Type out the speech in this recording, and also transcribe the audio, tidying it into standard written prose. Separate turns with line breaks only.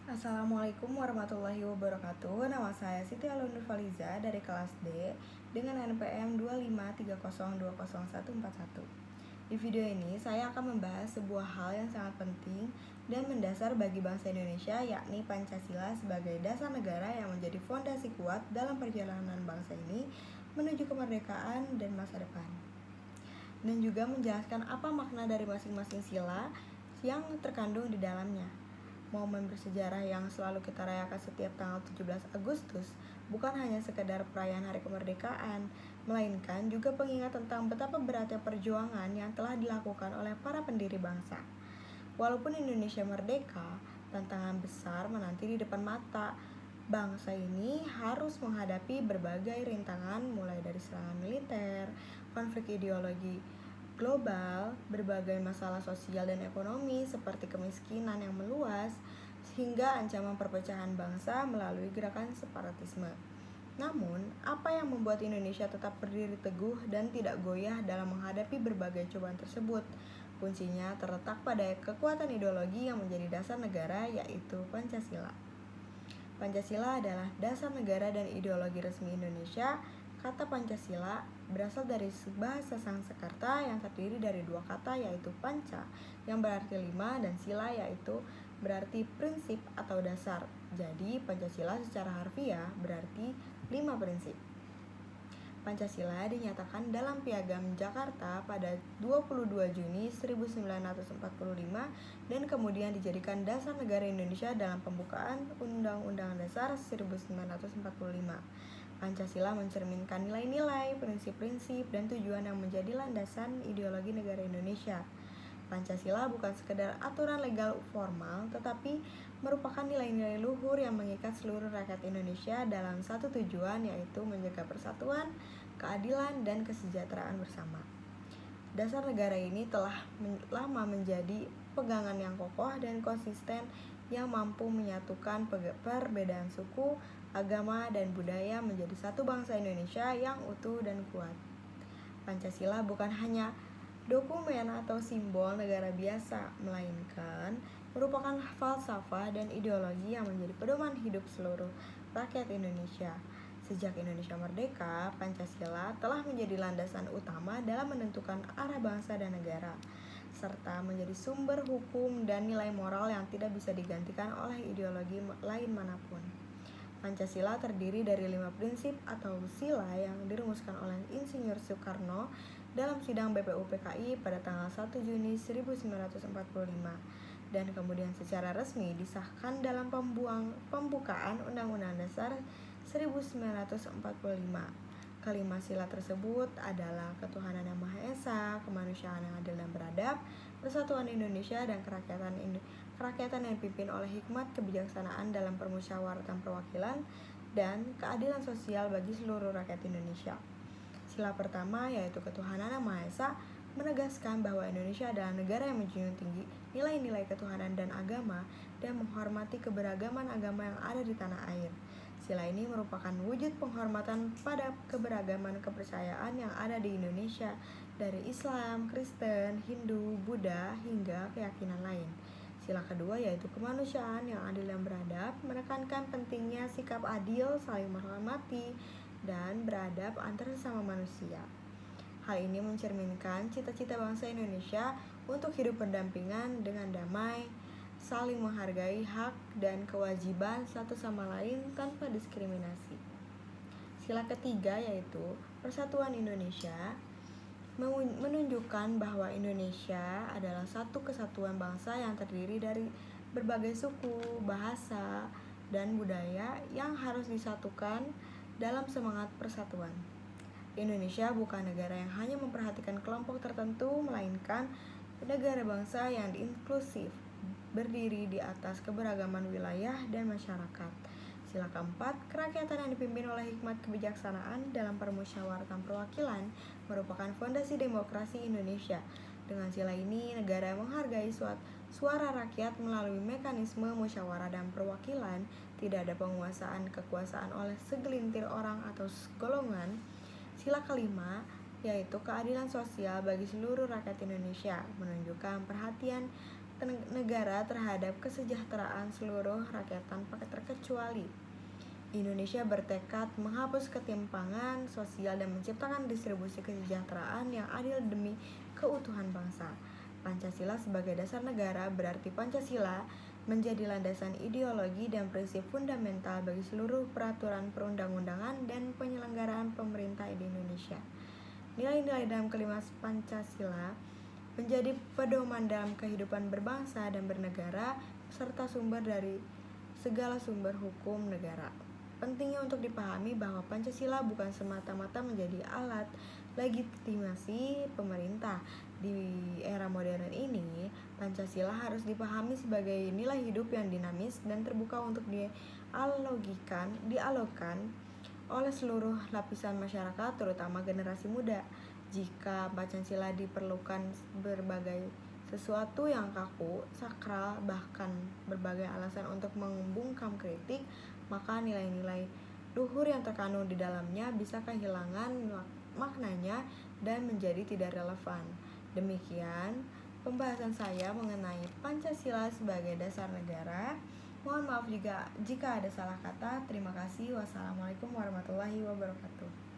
Assalamualaikum warahmatullahi wabarakatuh. Nama saya Siti Alunur Faliza dari kelas D dengan NPM 253020141. Di video ini saya akan membahas sebuah hal yang sangat penting dan mendasar bagi bangsa Indonesia, yakni Pancasila sebagai dasar negara yang menjadi fondasi kuat dalam perjalanan bangsa ini menuju kemerdekaan dan masa depan. Dan juga menjelaskan apa makna dari masing-masing sila yang terkandung di dalamnya. Momen bersejarah yang selalu kita rayakan setiap tanggal 17 Agustus bukan hanya sekedar perayaan hari kemerdekaan, melainkan juga pengingat tentang betapa beratnya perjuangan yang telah dilakukan oleh para pendiri bangsa. Walaupun Indonesia merdeka, tantangan besar menanti di depan mata. Bangsa ini harus menghadapi berbagai rintangan mulai dari serangan militer, konflik ideologi global, berbagai masalah sosial dan ekonomi seperti kemiskinan yang meluas, hingga ancaman perpecahan bangsa melalui gerakan separatisme. Namun, apa yang membuat Indonesia tetap berdiri teguh dan tidak goyah dalam menghadapi berbagai cobaan tersebut? Kuncinya terletak pada kekuatan ideologi yang menjadi dasar negara, yaitu Pancasila. Pancasila adalah dasar negara dan ideologi resmi Indonesia. Kata Pancasila berasal dari bahasa Sanskerta yang terdiri dari dua kata, yaitu panca yang berarti 5 dan sila yaitu berarti prinsip atau dasar. Jadi Pancasila secara harfiah berarti 5 prinsip. Pancasila dinyatakan dalam Piagam Jakarta pada 22 Juni 1945 dan kemudian dijadikan dasar negara Indonesia dalam pembukaan Undang-Undang Dasar 1945. Pancasila mencerminkan nilai-nilai, prinsip-prinsip, dan tujuan yang menjadi landasan ideologi negara Indonesia. Pancasila bukan sekedar aturan legal formal, tetapi merupakan nilai-nilai luhur yang mengikat seluruh rakyat Indonesia dalam satu tujuan, yaitu menjaga persatuan, keadilan, dan kesejahteraan bersama. Dasar negara ini telah lama menjadi pegangan yang kokoh dan konsisten yang mampu menyatukan perbedaan suku, agama, dan budaya menjadi satu bangsa Indonesia yang utuh dan kuat. Pancasila bukan hanya dokumen atau simbol negara biasa, melainkan merupakan falsafah dan ideologi yang menjadi pedoman hidup seluruh rakyat Indonesia. Sejak Indonesia merdeka, Pancasila telah menjadi landasan utama dalam menentukan arah bangsa dan negara, serta menjadi sumber hukum dan nilai moral yang tidak bisa digantikan oleh ideologi lain manapun. Pancasila terdiri dari 5 prinsip atau sila yang dirumuskan oleh Insinyur Soekarno dalam sidang BPUPKI pada tanggal 1 Juni 1945 dan kemudian secara resmi disahkan dalam pembukaan Undang-Undang Dasar 1945. Kelima sila tersebut adalah ketuhanan yang Maha Esa, kemanusiaan yang adil dan beradab, persatuan Indonesia, dan kerakyatan yang dipimpin oleh hikmat kebijaksanaan dalam permusyawaratan perwakilan, dan keadilan sosial bagi seluruh rakyat Indonesia. Sila pertama yaitu ketuhanan yang Maha Esa menegaskan bahwa Indonesia adalah negara yang menjunjung tinggi nilai-nilai ketuhanan dan agama dan menghormati keberagaman agama yang ada di tanah air. Sila ini merupakan wujud penghormatan pada keberagaman kepercayaan yang ada di Indonesia, dari Islam, Kristen, Hindu, Buddha, hingga keyakinan lain. Sila kedua yaitu kemanusiaan yang adil dan beradab, menekankan pentingnya sikap adil, saling menghormati, dan beradab antar sesama manusia. Hal ini mencerminkan cita-cita bangsa Indonesia untuk hidup berdampingan dengan damai, saling menghargai hak dan kewajiban satu sama lain tanpa diskriminasi. Sila ketiga yaitu persatuan Indonesia menunjukkan bahwa Indonesia adalah satu kesatuan bangsa yang terdiri dari berbagai suku, bahasa, dan budaya yang harus disatukan dalam semangat persatuan. Indonesia bukan negara yang hanya memperhatikan kelompok tertentu, melainkan negara bangsa yang inklusif, berdiri di atas keberagaman wilayah dan masyarakat. Sila keempat, kerakyatan yang dipimpin oleh hikmat kebijaksanaan dalam permusyawaratan perwakilan merupakan fondasi demokrasi Indonesia. Dengan sila ini, negara menghargai suara rakyat melalui mekanisme musyawarah dan perwakilan, tidak ada penguasaan kekuasaan oleh segelintir orang atau golongan. Sila kelima, yaitu keadilan sosial bagi seluruh rakyat Indonesia, menunjukkan perhatian negara terhadap kesejahteraan seluruh rakyat tanpa terkecuali. Indonesia bertekad menghapus ketimpangan sosial dan menciptakan distribusi kesejahteraan yang adil demi keutuhan bangsa. Pancasila sebagai dasar negara berarti Pancasila menjadi landasan ideologi dan prinsip fundamental bagi seluruh peraturan perundang-undangan dan penyelenggaraan pemerintah di Indonesia. Nilai-nilai dalam kelima Pancasila menjadi pedoman dalam kehidupan berbangsa dan bernegara serta sumber dari segala sumber hukum negara. Pentingnya untuk dipahami bahwa Pancasila bukan semata-mata menjadi alat legitimasi pemerintah. Di era modern ini, Pancasila harus dipahami sebagai nilai hidup yang dinamis dan terbuka untuk dialogkan oleh seluruh lapisan masyarakat, terutama generasi muda. Jika Pancasila diperlukan berbagai sesuatu yang kaku, sakral, bahkan berbagai alasan untuk membungkam kritik, maka nilai-nilai luhur yang terkandung di dalamnya bisa kehilangan maknanya dan menjadi tidak relevan. Demikian pembahasan saya mengenai Pancasila sebagai dasar negara. Mohon maaf jika ada salah kata. Terima kasih. Wassalamualaikum warahmatullahi wabarakatuh.